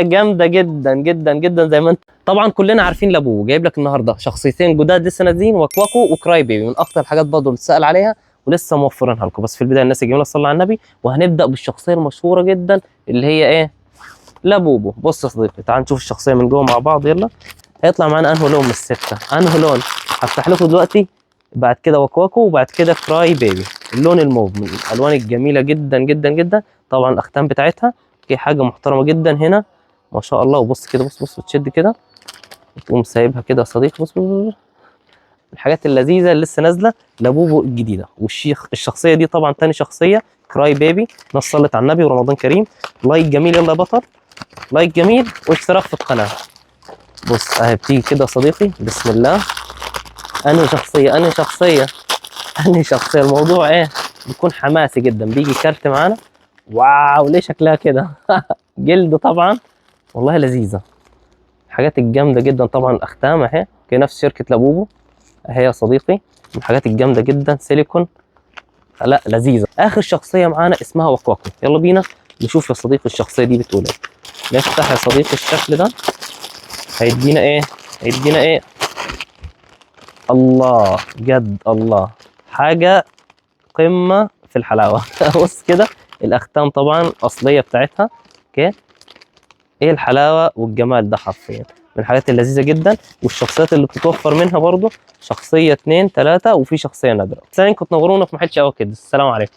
جامده جدا جدا جدا. زي ما انت طبعا كلنا عارفين لابوبو، جايب لك النهارده شخصيتين جداد لسه نازلين، وكواكو وكراي بيبي، من اكتر الحاجات برضه اللي اتسال عليها ولسه موفرينها لكم. بس في البدايه الناس الجميله صلوا على النبي، وهنبدا بالشخصيه المشهوره جدا اللي هي ايه؟ لابوبو. بص يا صديقي، تعال نشوف الشخصيه من جوه مع بعض. يلا، هيطلع معانا انه لون من السته، انه لون هفتح لكم دلوقتي. بعد كده وكواكو، وبعد كده كراي بيبي. اللون الموف من الالوان الجميله جدا جدا جدا. طبعا الاختام بتاعتها في حاجه محترمه جدا هنا ما شاء الله. وبص كده، بص بص، بتشد كده وتقوم سايبها كده يا صديقي. بص بص بص، الحاجات اللذيذه اللي لسه نازله لابوبو الجديده. الشخصيه دي طبعا تاني شخصيه كراي بيبي. ناس صلت على النبي ورمضان كريم. لايك جميل يلا يا بطل، لايك جميل واشتراك في القناه. بص اهي بتيجي كده يا صديقي، بسم الله. انهي شخصيه انهي شخصيه انهي شخصيه؟ الموضوع ايه؟ بيكون حماسي جدا. بيجي كارت معانا. واو، ليه شكلها كده؟ جلد طبعا، والله لذيذه. الحاجات الجامده جدا طبعا الاختام اهي نفس شركه لابوبو اهي يا صديقي، من الحاجات الجامده جدا، سيليكون. لا لذيذه. اخر شخصيه معانا اسمها وكواكو. يلا بينا نشوف يا صديقي الشخصيه دي بتقول ايه. نفتح يا صديقي الشكل ده، هيدينا ايه؟ هيدينا ايه؟ الله، جد الله، حاجه قمه في الحلاوه. بص كده، الاختام طبعا الاصليه بتاعتها. اوكي، ايه الحلاوه والجمال ده حرفيا، من الحاجات اللذيذه جدا. والشخصيات اللي بتتوفر منها برضو شخصيه 2 3، وفي شخصيه نادره. ثانيا كنت نورونا في محل شقاوه كده. السلام عليكم.